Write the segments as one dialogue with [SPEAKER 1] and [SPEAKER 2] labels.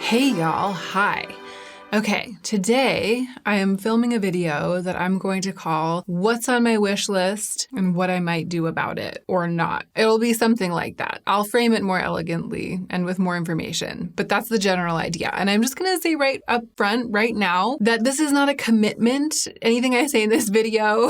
[SPEAKER 1] Hey y'all, hi. Okay, today I am filming a video that I'm going to call What's on My Wish List and What I Might Do About It or Not. It'll be something like that. I'll frame it more elegantly and with more information, but that's the general idea. And I'm just going to say right up front, right now, that this is not a commitment. Anything I say in this video,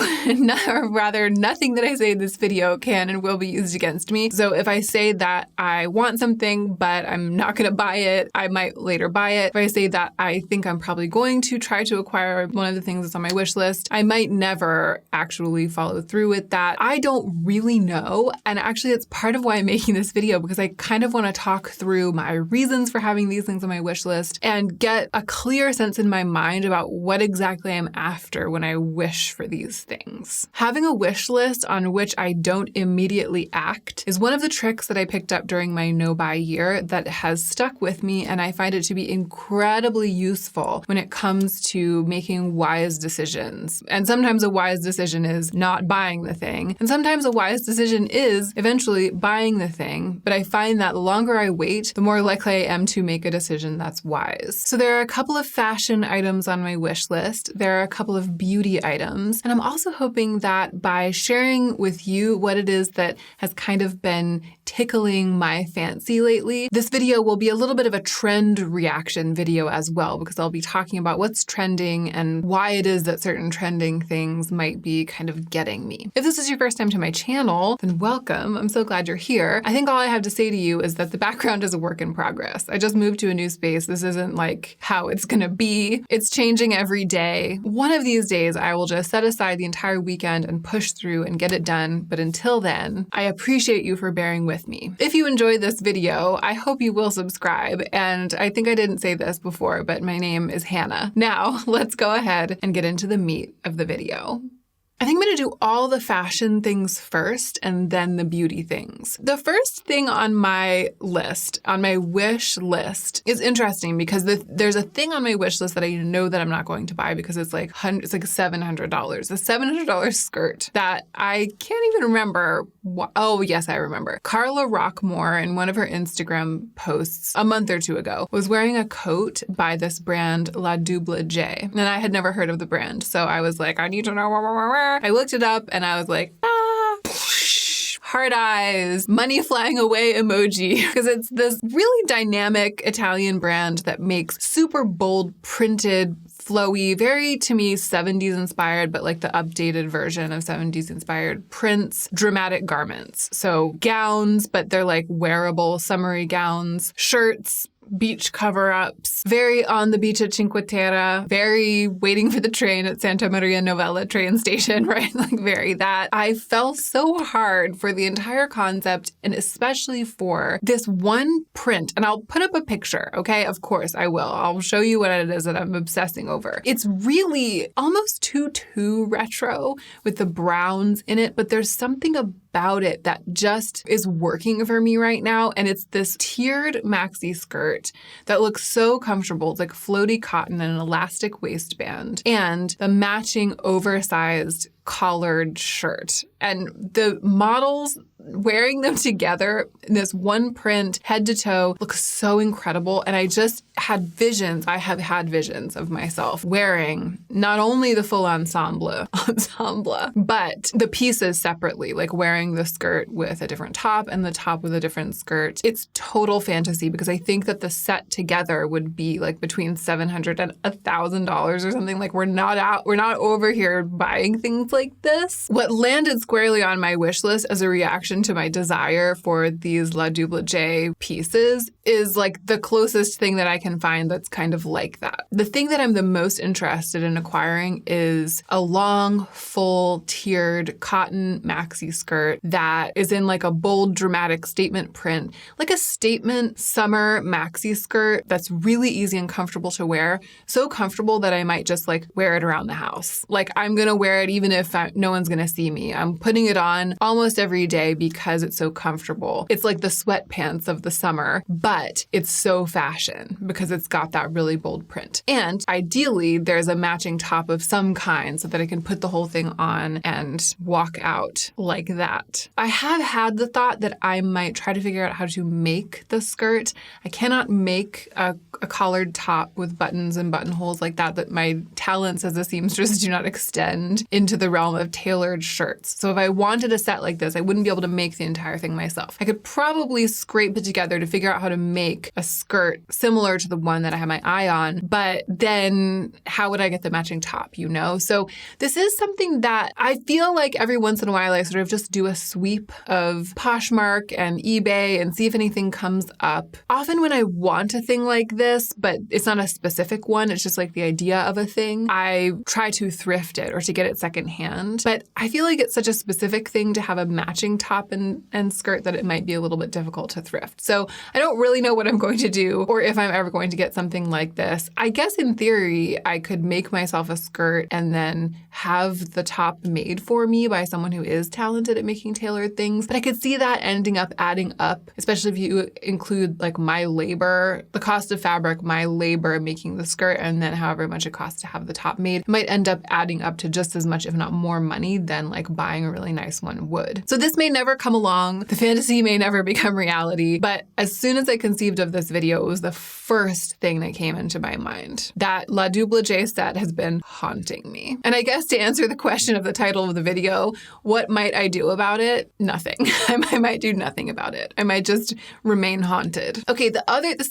[SPEAKER 1] or rather nothing that I say in this video can and will be used against me. So if I say that I want something, but I'm not going to buy it, I might later buy it. If I say that I think I'm probably going to try to acquire one of the things that's on my wish list, I might never actually follow through with that. I don't really know. And actually, it's part of why I'm making this video, because I kind of want to talk through my reasons for having these things on my wish list and get a clear sense in my mind about what exactly I'm after when I wish for these things. Having a wish list on which I don't immediately act is one of the tricks that I picked up during my no-buy year that has stuck with me, and I find it to be incredibly useful when it comes to making wise decisions. And sometimes a wise decision is not buying the thing. And sometimes a wise decision is eventually buying the thing. But I find that the longer I wait, the more likely I am to make a decision that's wise. So there are a couple of fashion items on my wish list. There are a couple of beauty items. And I'm also hoping that by sharing with you what it is that has kind of been tickling my fancy lately, this video will be a little bit of a trend reaction video as well, because I'll be talking about what's trending and why it is that certain trending things might be kind of getting me. If this is your first time to my channel, then welcome. I'm so glad you're here. I think all I have to say to you is that the background is a work in progress. I just moved to a new space. This isn't like how it's gonna be. It's changing every day. One of these days, I will just set aside the entire weekend and push through and get it done. But until then, I appreciate you for bearing with me. If you enjoyed this video, I hope you will subscribe. And I think I didn't say this before, but my name is Hannah. Now, let's go ahead and get into the meat of the video. I think I'm going to do all the fashion things first and then the beauty things. The first thing on my list, on my wish list, is interesting because there's a thing on my wish list that I know that I'm not going to buy because it's like $700. A $700 skirt that I can't even remember. Oh, yes, I remember. Carla Rockmore, in one of her Instagram posts a month or two ago, was wearing a coat by this brand, DoubleJ. And I had never heard of the brand. So I was like, I need to know. I looked it up and I was like, heart eyes, money flying away emoji, because it's this really dynamic Italian brand that makes super bold printed, flowy, very, to me, 70s inspired, but like the updated version of 70s inspired prints, dramatic garments. So gowns, but they're like wearable summery gowns, shirts, beach cover-ups, very on the beach at Cinque Terre, very waiting for the train at Santa Maria Novella train station, right? Like very that. I fell so hard for the entire concept and especially for this one print. And I'll put up a picture, okay? Of course I will. I'll show you what it is that I'm obsessing over. It's really almost too retro with the browns in it, but there's something about it that just is working for me right now. And it's this tiered maxi skirt that looks so comfortable. It's like floaty cotton and an elastic waistband and the matching oversized collared shirt. And the models wearing them together in this one print, head to toe, looks so incredible. And I just had visions. I have had visions of myself wearing not only the full ensemble, but the pieces separately, like wearing the skirt with a different top and the top with a different skirt. It's total fantasy because I think that the set together would be like between $700 and $1,000 or something. Like we're not over here buying things like this. What landed squarely on my wish list as a reaction to my desire for these DoubleJ pieces is like the closest thing that I can find that's kind of like that. The thing that I'm the most interested in acquiring is a long, full, tiered cotton maxi skirt that is in like a bold, dramatic statement print, like a statement summer maxi skirt that's really easy and comfortable to wear. So comfortable that I might just like wear it around the house. Like I'm going to wear it even if no one's going to see me. I'm putting it on almost every day because it's so comfortable. It's like the sweatpants of the summer, but but it's so fashion because it's got that really bold print. And ideally, there's a matching top of some kind so that I can put the whole thing on and walk out like that. I have had the thought that I might try to figure out how to make the skirt. I cannot make a collared top with buttons and buttonholes like that my talents as a seamstress do not extend into the realm of tailored shirts. So if I wanted a set like this, I wouldn't be able to make the entire thing myself. I could probably scrape it together to figure out how to make a skirt similar to the one that I have my eye on, but then how would I get the matching top, you know? So this is something that I feel like every once in a while I sort of just do a sweep of Poshmark and eBay and see if anything comes up. Often when I want a thing like this, but it's not a specific one, it's just like the idea of a thing, I try to thrift it or to get it secondhand. But I feel like it's such a specific thing to have a matching top and skirt that it might be a little bit difficult to thrift. So I don't really know what I'm going to do or if I'm ever going to get something like this. I guess in theory, I could make myself a skirt and then have the top made for me by someone who is talented at making tailored things. But I could see that ending up adding up, especially if you include like my labor, the cost of fabric, my labor making the skirt, and then however much it costs to have the top made. It might end up adding up to just as much, if not more money than like buying a really nice one would. So this may never come along. The fantasy may never become reality. But as soon as I conceived of this video, it was the first thing that came into my mind. That La DoubleJ set has been haunting me. And I guess to answer the question of the title of the video, what might I do about it? Nothing. I might do nothing about it. I might just remain haunted. Okay, the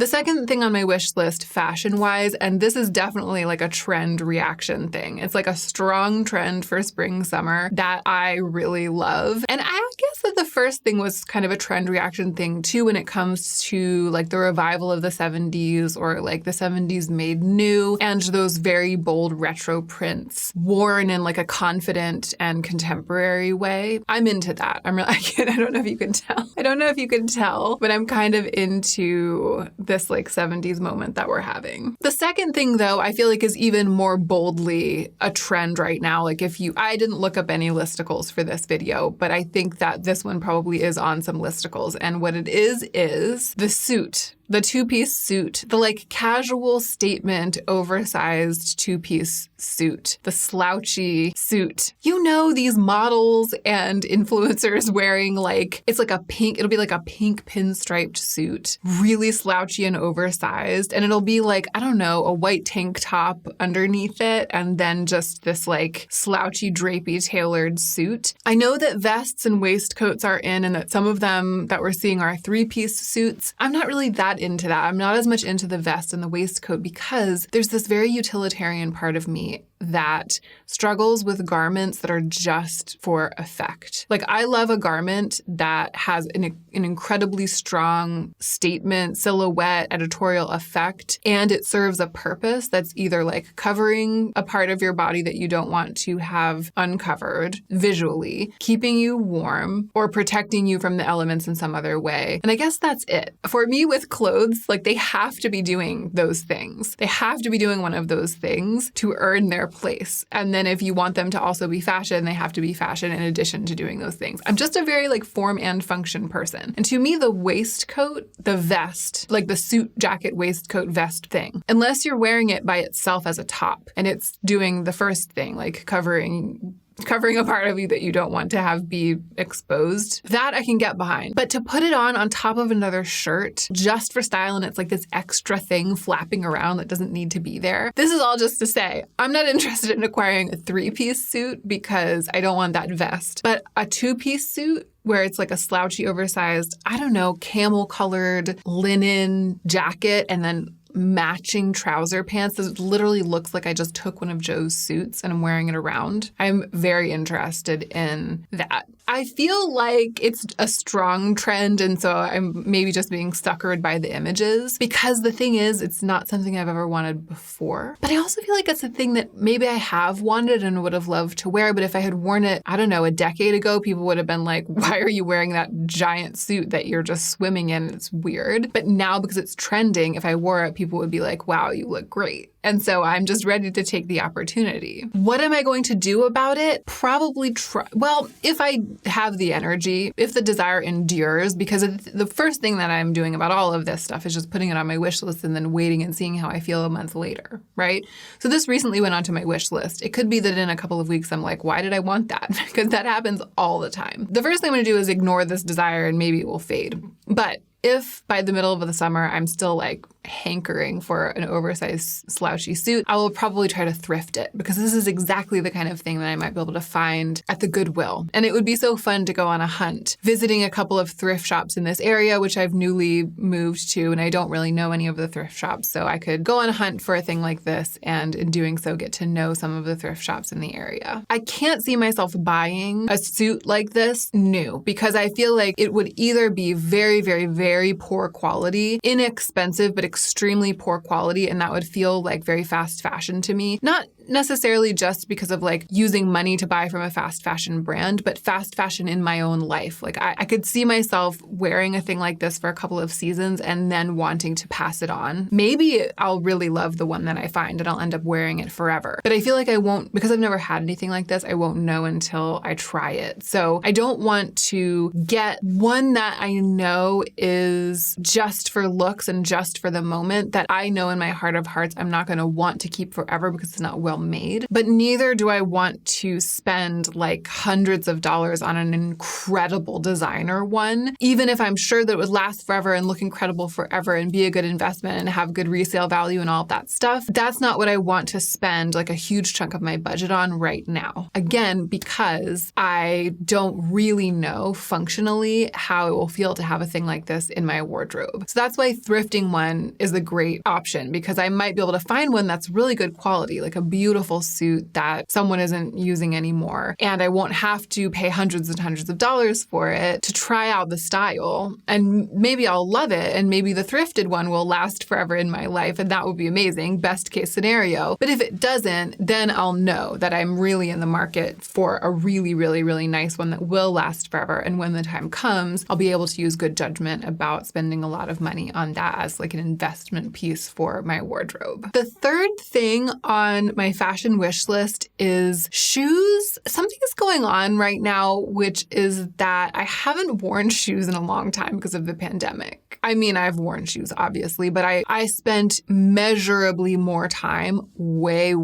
[SPEAKER 1] second thing on my wish list fashion-wise, and this is definitely like a trend reaction thing. It's like a strong trend for spring, summer that I really love. And I guess that the first thing was kind of a trend reaction thing too when it comes to like the revival of the 70s or like the 70s made new and those very bold retro prints worn in like a confident and contemporary way. I'm into that. I don't know if you can tell. I don't know if you can tell, but I'm kind of into this like 70s moment that we're having. The second thing though, I feel like is even more boldly a trend right now. Like I didn't look up any listicles for this video, but I think that this one probably is on some listicles. And what it is the suit. The two-piece suit, the like casual statement, oversized two-piece suit, the slouchy suit. You know, these models and influencers wearing like, it'll be like a pink pinstriped suit, really slouchy and oversized. And it'll be like, I don't know, a white tank top underneath it. And then just this like slouchy, drapey tailored suit. I know that vests and waistcoats are in and that some of them that we're seeing are three-piece suits. I'm not really that into that. I'm not as much into the vest and the waistcoat because there's this very utilitarian part of me that struggles with garments that are just for effect. Like I love a garment that has an incredibly strong statement, silhouette, editorial effect, and it serves a purpose that's either like covering a part of your body that you don't want to have uncovered visually, keeping you warm, or protecting you from the elements in some other way. And I guess that's it. For me with clothes, like they have to be doing those things. They have to be doing one of those things to earn their place. And then if you want them to also be fashion, they have to be fashion in addition to doing those things. I'm just a very like form and function person. And to me, the waistcoat, the vest, like the suit jacket waistcoat vest thing, unless you're wearing it by itself as a top and it's doing the first thing, like covering a part of you that you don't want to have be exposed, that I can get behind. But to put it on top of another shirt just for style and it's like this extra thing flapping around that doesn't need to be there. This is all just to say, I'm not interested in acquiring a three-piece suit because I don't want that vest. But a two-piece suit where it's like a slouchy, oversized, I don't know, camel-colored linen jacket and then matching trouser pants. This literally looks like I just took one of Joe's suits and I'm wearing it around. I'm very interested in that. I feel like it's a strong trend, and so I'm maybe just being suckered by the images because the thing is, it's not something I've ever wanted before. But I also feel like it's a thing that maybe I have wanted and would have loved to wear, but if I had worn it, I don't know, a decade ago, people would have been like, why are you wearing that giant suit that you're just swimming in? It's weird. But now, because it's trending, if I wore it, people would be like, wow, you look great. And so I'm just ready to take the opportunity. What am I going to do about it? Probably if I have the energy, if the desire endures, because the first thing that I'm doing about all of this stuff is just putting it on my wish list and then waiting and seeing how I feel a month later, right? So this recently went onto my wish list. It could be that in a couple of weeks, I'm like, why did I want that? Because that happens all the time. The first thing I'm going to do is ignore this desire and maybe it will fade. But if by the middle of the summer, I'm still like hankering for an oversized slouchy suit, I will probably try to thrift it because this is exactly the kind of thing that I might be able to find at the Goodwill. And it would be so fun to go on a hunt, visiting a couple of thrift shops in this area, which I've newly moved to, and I don't really know any of the thrift shops. So I could go on a hunt for a thing like this and in doing so get to know some of the thrift shops in the area. I can't see myself buying a suit like this new because I feel like it would either be very, very, very poor quality, inexpensive, but extremely poor quality, and that would feel like very fast fashion to me. Not necessarily just because of like using money to buy from a fast fashion brand, but fast fashion in my own life. Like I could see myself wearing a thing like this for a couple of seasons and then wanting to pass it on. Maybe I'll really love the one that I find and I'll end up wearing it forever. But I feel like I won't, because I've never had anything like this, I won't know until I try it. So I don't want to get one that I know is just for looks and just for the moment that I know in my heart of hearts I'm not going to want to keep forever because it's not well made. But neither do I want to spend like hundreds of dollars on an incredible designer one, even if I'm sure that it would last forever and look incredible forever and be a good investment and have good resale value and all of that stuff. That's not what I want to spend like a huge chunk of my budget on right now. Again, because I don't really know functionally how it will feel to have a thing like this in my wardrobe. So that's why thrifting one is a great option because I might be able to find one that's really good quality, like a beautiful suit that someone isn't using anymore. And I won't have to pay hundreds and hundreds of dollars for it to try out the style. And maybe I'll love it. And maybe the thrifted one will last forever in my life. And that would be amazing. Best case scenario. But if it doesn't, then I'll know that I'm really in the market for a really, really, really nice one that will last forever. And when the time comes, I'll be able to use good judgment about spending a lot of money on that as like an investment piece for my wardrobe. The third thing on my fashion wish list is shoes. Something is going on right now, which is that I haven't worn shoes in a long time because of the pandemic. I mean, I've worn shoes, obviously, but I spent measurably more time, way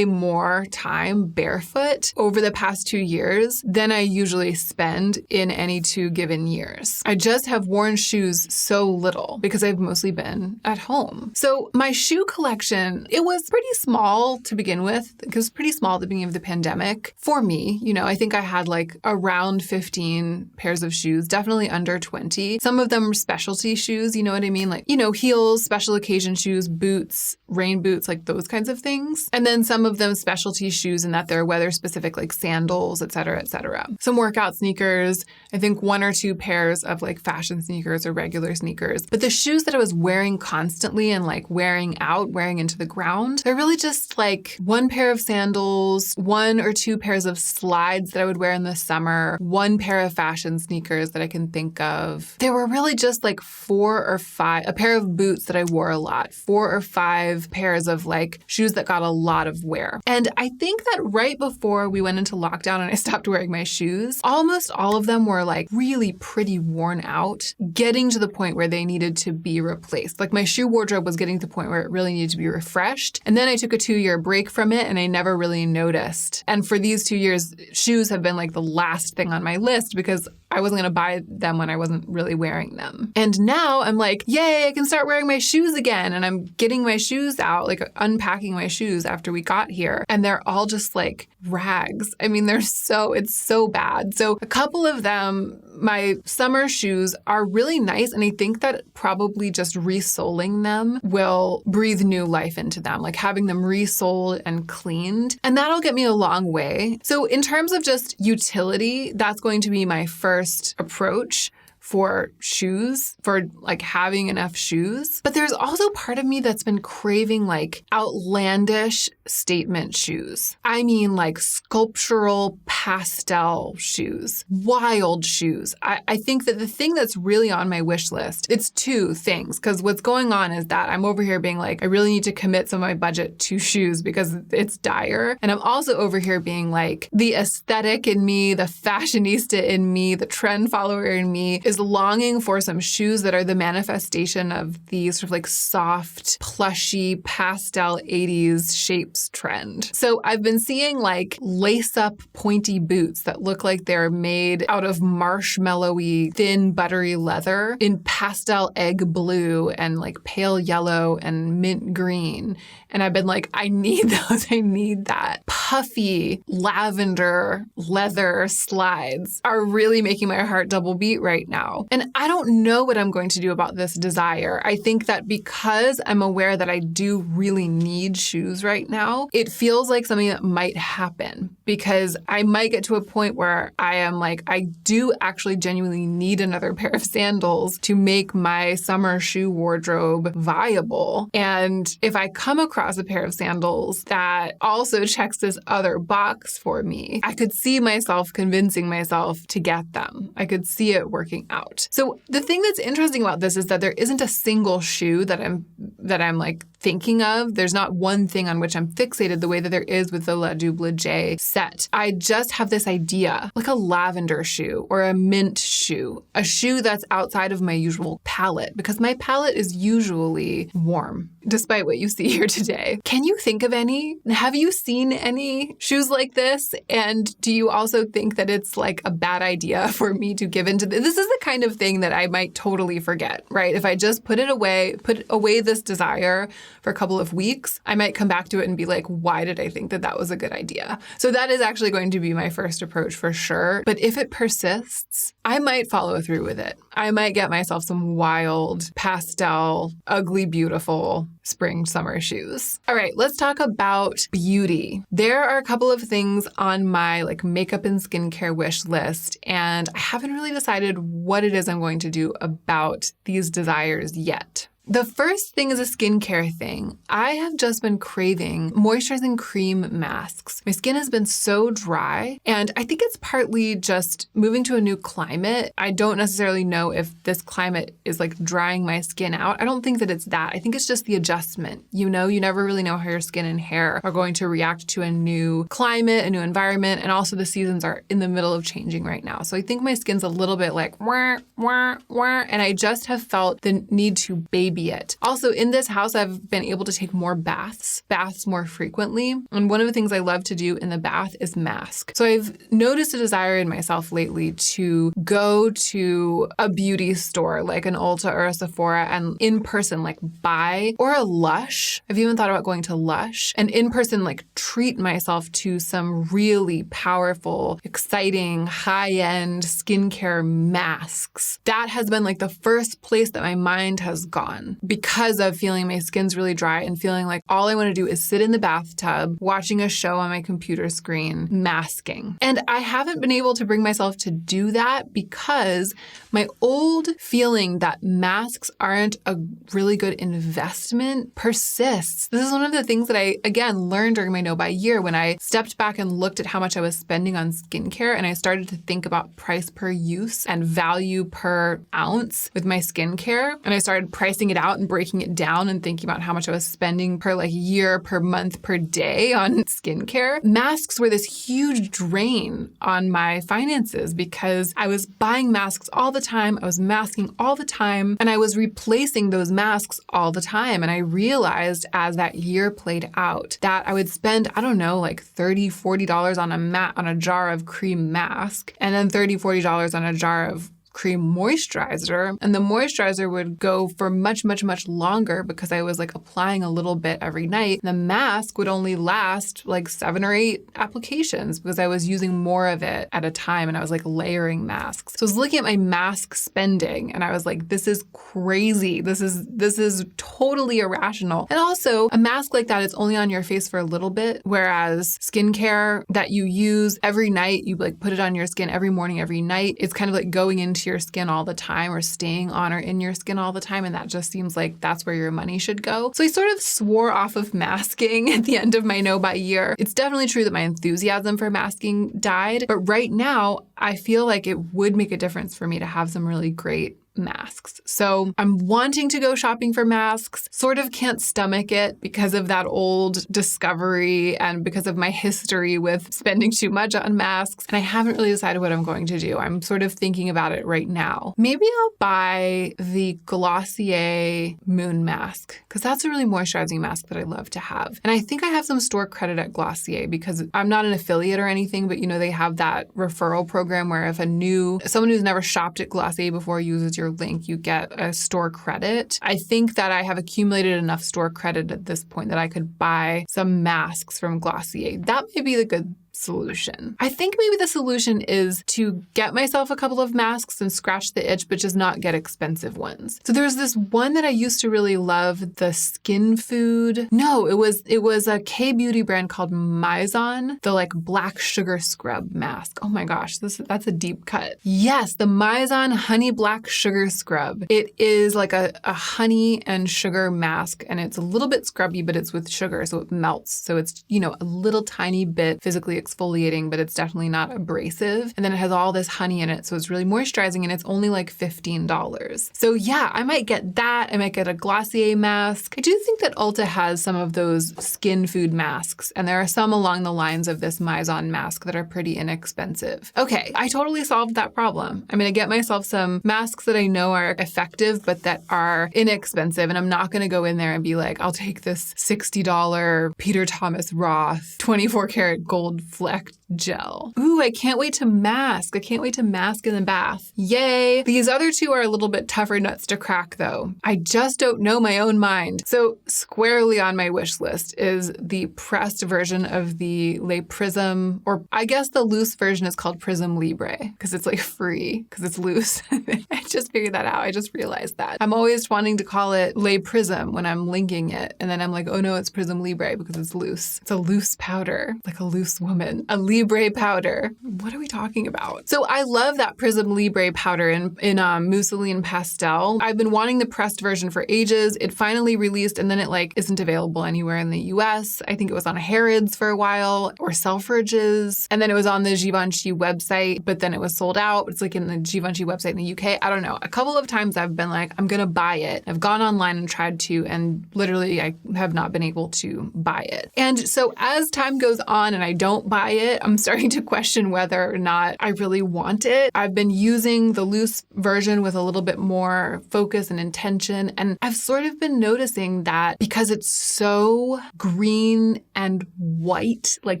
[SPEAKER 1] more time barefoot over the past 2 years than I usually spend in any 2 given years. I just have worn shoes so little because I've mostly been at home. So my shoe collection, it was pretty small to begin with. It was pretty small at the beginning of the pandemic for me. You know, I think I had like around 15 pairs of shoes, definitely under 20. Some of them were specialty shoes, you know what I mean? Like, you know, heels, special occasion shoes, boots, rain boots, like those kinds of things. And then some of them specialty shoes in that they're weather specific, like sandals, et cetera, et cetera. Some workout sneakers, I think 1 or 2 pairs of like fashion sneakers or regular sneakers. But the shoes that I was wearing constantly and like wearing out, wearing into the ground, they're really just like 1 pair of sandals, 1 or 2 pairs of slides that I would wear in the summer, 1 pair of fashion sneakers that I can think of. They were really just like 4 or 5, a pair of boots that I wore a lot, 4 or 5 pairs of like shoes that got a lot of wear. And I think that right before we went into lockdown and I stopped wearing my shoes, almost all of them were like really pretty worn out, getting to the point where they needed to be replaced. Like my shoe wardrobe was getting to the point where it really needed to be refreshed. And then I took a 2-year break from it and I never really noticed. And for these 2 years, shoes have been like the last thing on my list because I wasn't going to buy them when I wasn't really wearing them. And now I'm like, yay, I can start wearing my shoes again. And I'm getting my shoes out, like unpacking my shoes after we got here. And they're all just like rags. I mean, it's so bad. So a couple of them, my summer shoes are really nice. And I think that probably just resoling them will breathe new life into them, like having them resoled and cleaned. And that'll get me a long way. So in terms of just utility, that's going to be my first approach for shoes, for like having enough shoes. But there's also part of me that's been craving like outlandish statement shoes. I mean like sculptural pastel shoes, wild shoes. I think that the thing that's really on my wish list, it's two things, because what's going on is that I'm over here being like, I really need to commit some of my budget to shoes because it's dire. And I'm also over here being like, the aesthetic in me, the fashionista in me, the trend follower in me is longing for some shoes that are the manifestation of the sort of like soft, plushy, pastel 80s shapes trend. So I've been seeing like lace-up pointy boots that look like they're made out of marshmallowy, thin, buttery leather in pastel egg blue and like pale yellow and mint green. And I've been like, I need those. I need that. Puffy lavender leather slides are really making my heart double beat right now. And I don't know what I'm going to do about this desire. I think that because I'm aware that I do really need shoes right now, it feels like something that might happen because I might get to a point where I am like, I do actually genuinely need another pair of sandals to make my summer shoe wardrobe viable. And if I come across a pair of sandals that also checks this other box for me, I could see myself convincing myself to get them. I could see it working out. So the thing that's interesting about this is that there isn't a single shoe that I'm like thinking of. There's not one thing on which I'm fixated the way that there is with the DoubleJ set. I just have this idea, like a lavender shoe or a mint shoe, a shoe that's outside of my usual palette, because my palette is usually warm, despite what you see here today. Can you think of any? Have you seen any shoes like this? And do you also think that it's like a bad idea for me to give into this? This is the kind of thing that I might totally forget, right? If I just put away this desire for a couple of weeks, I might come back to it and be like, why did I think that that was a good idea? So that is actually going to be my first approach for sure. But if it persists, I might follow through with it. I might get myself some wild, pastel, ugly, beautiful spring, summer shoes. All right, let's talk about beauty. There are a couple of things on my like makeup and skincare wish list, and I haven't really decided what it is I'm going to do about these desires yet. The first thing is a skincare thing. I have just been craving moisturizing cream masks. My skin has been so dry, and I think it's partly just moving to a new climate. I don't necessarily know if this climate is like drying my skin out. I don't think that it's that. I think it's just the adjustment. You know, you never really know how your skin and hair are going to react to a new climate, a new environment, and also the seasons are in the middle of changing right now. So I think my skin's a little bit like wah, wah, wah, and I just have felt the need to baby it. Also, in this house, I've been able to take more baths more frequently. And one of the things I love to do in the bath is mask. So I've noticed a desire in myself lately to go to a beauty store like an Ulta or a Sephora and in person like buy, or a Lush. I've even thought about going to Lush and in person like treat myself to some really powerful, exciting, high-end skincare masks. That has been like the first place that my mind has gone, because of feeling my skin's really dry and feeling like all I want to do is sit in the bathtub, watching a show on my computer screen, masking. And I haven't been able to bring myself to do that because my old feeling that masks aren't a really good investment persists. This is one of the things that I, again, learned during my no-buy year when I stepped back and looked at how much I was spending on skincare, and I started to think about price per use and value per ounce with my skincare. And I started pricing it out and breaking it down and thinking about how much I was spending per like year, per month, per day on skincare. Masks were this huge drain on my finances because I was buying masks all the time. I was masking all the time, and I was replacing those masks all the time. And I realized as that year played out that I would spend, I don't know, like $30, $40 on a jar of cream mask, and then $30, $40 on a jar of cream moisturizer, and the moisturizer would go for much, much, much longer because I was like applying a little bit every night. The mask would only last like 7 or 8 applications because I was using more of it at a time, and I was like layering masks. So I was looking at my mask spending and I was like, this is crazy. This is totally irrational. And also a mask like that is only on your face for a little bit, whereas skincare that you use every night, you like put it on your skin every morning, every night. It's kind of like going into into your skin all the time or staying on or in your skin all the time. And that just seems like that's where your money should go. So I sort of swore off of masking at the end of my no-buy year. It's definitely true that my enthusiasm for masking died, but right now I feel like it would make a difference for me to have some really great masks. So I'm wanting to go shopping for masks, sort of can't stomach it because of that old discovery and because of my history with spending too much on masks. And I haven't really decided what I'm going to do. I'm sort of thinking about it right now. Maybe I'll buy the Glossier Moon Mask because that's a really moisturizing mask that I love to have. And I think I have some store credit at Glossier because I'm not an affiliate or anything, but they have that referral program where if someone who's never shopped at Glossier before uses your link, you get a store credit. I think that I have accumulated enough store credit at this point that I could buy some masks from Glossier. That may be the good solution. I think maybe the solution is to get myself a couple of masks and scratch the itch, but just not get expensive ones. So there's this one that I used to really love, the Skin Food. No, it was a K-beauty brand called Mizon, the black sugar scrub mask. Oh my gosh, that's a deep cut. Yes, the Mizon Honey Black Sugar Scrub. It is like a honey and sugar mask, and it's a little bit scrubby, but it's with sugar, so it melts. So it's, a little tiny bit physically exfoliating, but it's definitely not abrasive. And then it has all this honey in it, so it's really moisturizing, and it's only like $15. So yeah, I might get that. I might get a Glossier mask. I do think that Ulta has some of those Skin Food masks, and there are some along the lines of this Mizon mask that are pretty inexpensive. Okay, I totally solved that problem. I'm going to get myself some masks that I know are effective, but that are inexpensive, and I'm not going to go in there and be like, I'll take this $60 Peter Thomas Roth 24 karat gold flecked gel. Ooh, I can't wait to mask. I can't wait to mask in the bath. Yay. These other two are a little bit tougher nuts to crack though. I just don't know my own mind. So squarely on my wish list is the pressed version of the Le Prism, or I guess the loose version is called Prism Libre because it's free because it's loose. I just figured that out. I just realized that. I'm always wanting to call it Le Prism when I'm linking it. And then I'm like, oh no, it's Prism Libre because it's loose. It's a loose powder, like a loose woman. A Libre powder. What are we talking about? So I love that Prism Libre powder in Mousseline Pastel. I've been wanting the pressed version for ages. It finally released and then it isn't available anywhere in the US. I think it was on Harrods for a while or Selfridges. And then it was on the Givenchy website, but then it was sold out. It's in the Givenchy website in the UK. I don't know. A couple of times I've been like, I'm going to buy it. I've gone online and tried to, and literally I have not been able to buy it. And so as time goes on and I don't buy it, I'm starting to question whether or not I really want it. I've been using the loose version with a little bit more focus and intention. And I've sort of been noticing that because it's so green and white, like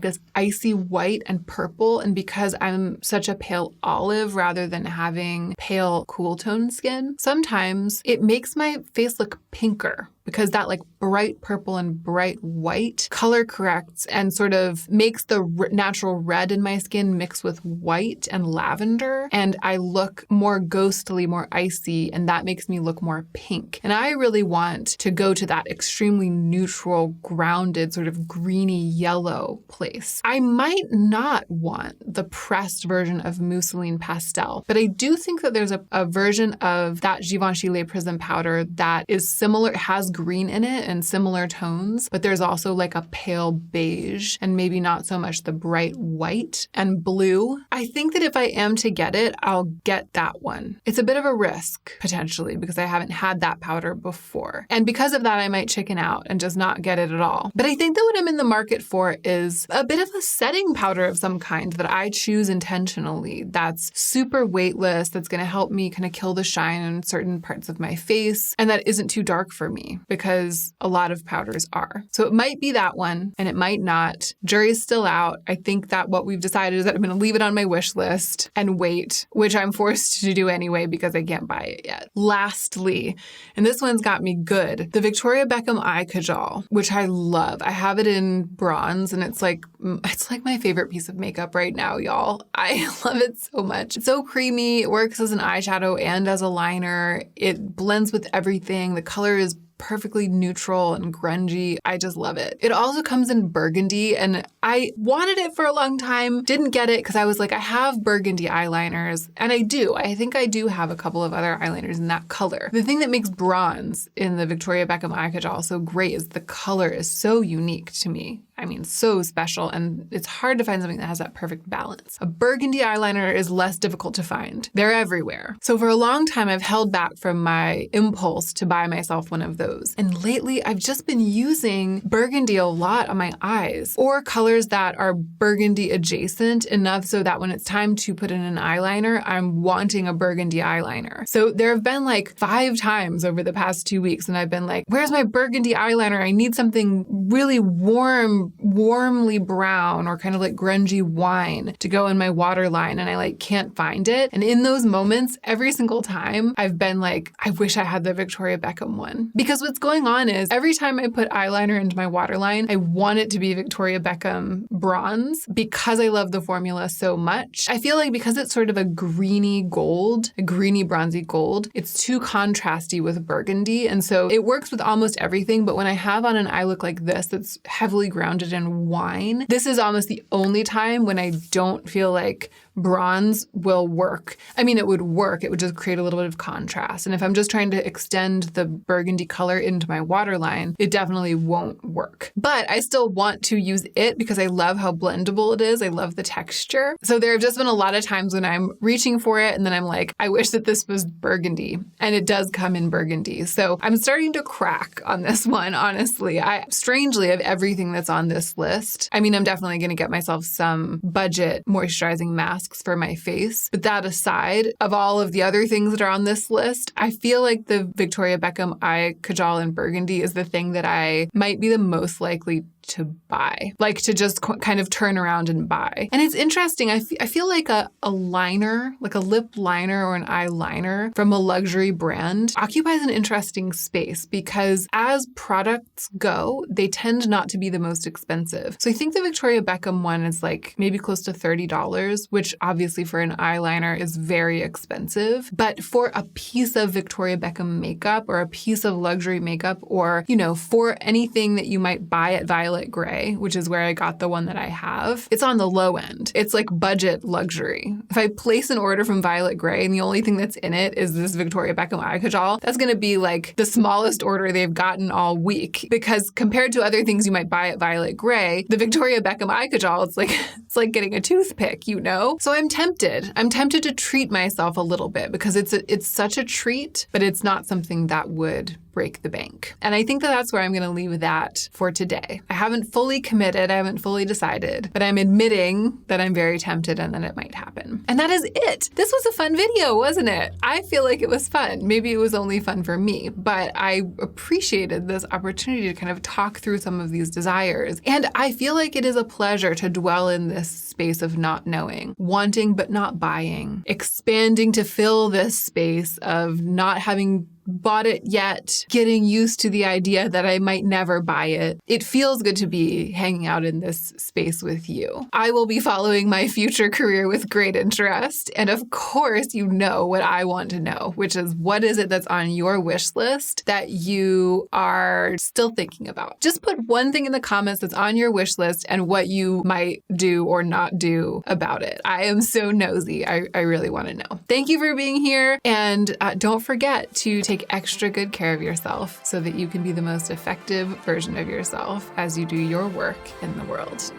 [SPEAKER 1] this icy white and purple, and because I'm such a pale olive rather than having pale cool tone skin, sometimes it makes my face look pinker because that bright purple and bright white color corrects and sort of makes the natural red in my skin mix with white and lavender. And I look more ghostly, more icy, and that makes me look more pink. And I really want to go to that extremely neutral, grounded, sort of greeny yellow place. I might not want the pressed version of Mousseline Pastel, but I do think that there's a version of that Givenchy Le Prism powder that is similar, it has green in it and similar tones, but there's also a pale beige and maybe not so much the bright white and blue. I think that if I am to get it, I'll get that one. It's a bit of a risk potentially because I haven't had that powder before. And because of that, I might chicken out and just not get it at all. But I think that what I'm in the market for is a bit of a setting powder of some kind that I choose intentionally that's super weightless, that's going to help me kind of kill the shine in certain parts of my face, and that isn't too dark for me because a lot of powders are. So it might be that one and it might not. Jury's still out. I think that what we've decided is that I'm going to leave it on my wish list and wait, which I'm forced to do anyway because I can't buy it yet. Lastly, and this one's got me good, the Victoria Beckham Eye Cajal, which I love. I have it in bronze and it's like my favorite piece of makeup right now, y'all. I love it so much. It's so creamy. It works as an eyeshadow and as a liner. It blends with everything. The color is perfectly neutral and grungy. I just love it. It also comes in burgundy, and I wanted it for a long time, didn't get it because I was like, I have burgundy eyeliners, and I do. I think I do have a couple of other eyeliners in that color. The thing that makes bronze in the Victoria Beckham eye kajal so great is the color is so unique to me. I mean, so special, and it's hard to find something that has that perfect balance. A burgundy eyeliner is less difficult to find. They're everywhere. So for a long time, I've held back from my impulse to buy myself one of those. And lately, I've just been using burgundy a lot on my eyes, or colors that are burgundy adjacent enough so that when it's time to put in an eyeliner, I'm wanting a burgundy eyeliner. So there have been like 5 times over the past 2 weeks, and I've been like, where's my burgundy eyeliner? I need something really warmly brown or kind of like grungy wine to go in my waterline, and I like can't find it. And in those moments, every single time I've been like, I wish I had the Victoria Beckham one. Because what's going on is every time I put eyeliner into my waterline, I want it to be Victoria Beckham bronze because I love the formula so much. I feel like because it's sort of a greeny gold, a greeny bronzy gold, it's too contrasty with burgundy. And so it works with almost everything. But when I have on an eye look like this, that's heavily grounded in wine, this is almost the only time when I don't feel like bronze will work. I mean, it would work. It would just create a little bit of contrast. And if I'm just trying to extend the burgundy color into my waterline, it definitely won't work. But I still want to use it because I love how blendable it is. I love the texture. So there have just been a lot of times when I'm reaching for it and then I'm like, I wish that this was burgundy. And it does come in burgundy. So I'm starting to crack on this one, honestly. Strangely, of everything that's on this list, I mean, I'm definitely going to get myself some budget moisturizing masks for my face. But that aside, of all of the other things that are on this list, I feel like the Victoria Beckham eye kajal in burgundy is the thing that I might be the most likely to buy, like to just kind of turn around and buy. And it's interesting. I feel like a liner, like a lip liner or an eyeliner from a luxury brand occupies an interesting space because as products go, they tend not to be the most expensive. So I think the Victoria Beckham one is like maybe close to $30, which obviously for an eyeliner is very expensive. But for a piece of Victoria Beckham makeup or a piece of luxury makeup or, you know, for anything that you might buy at Violet Grey, which is where I got the one that I have, it's on the low end. It's like budget luxury. If I place an order from Violet Grey and the only thing that's in it is this Victoria Beckham eye kajal, that's going to be like the smallest order they've gotten all week because compared to other things you might buy at Violet Grey, the Victoria Beckham eye kajal, it's like getting a toothpick, you know? So I'm tempted. I'm tempted to treat myself a little bit because it's such a treat, but it's not something that would break the bank. And I think that that's where I'm going to leave that for today. I haven't fully committed. I haven't fully decided, but I'm admitting that I'm very tempted and that it might happen. And that is it. This was a fun video, wasn't it? I feel like it was fun. Maybe it was only fun for me, but I appreciated this opportunity to kind of talk through some of these desires. And I feel like it is a pleasure to dwell in this space of not knowing, wanting but not buying, expanding to fill this space of not having bought it yet, getting used to the idea that I might never buy it. It feels good to be hanging out in this space with you. I will be following my future career with great interest. And of course, you know what I want to know, which is what is it that's on your wish list that you are still thinking about? Just put one thing in the comments that's on your wish list and what you might do or not do about it. I am so nosy. I really want to know. Thank you for being here. And don't forget to take extra good care of yourself so that you can be the most effective version of yourself as you do your work in the world.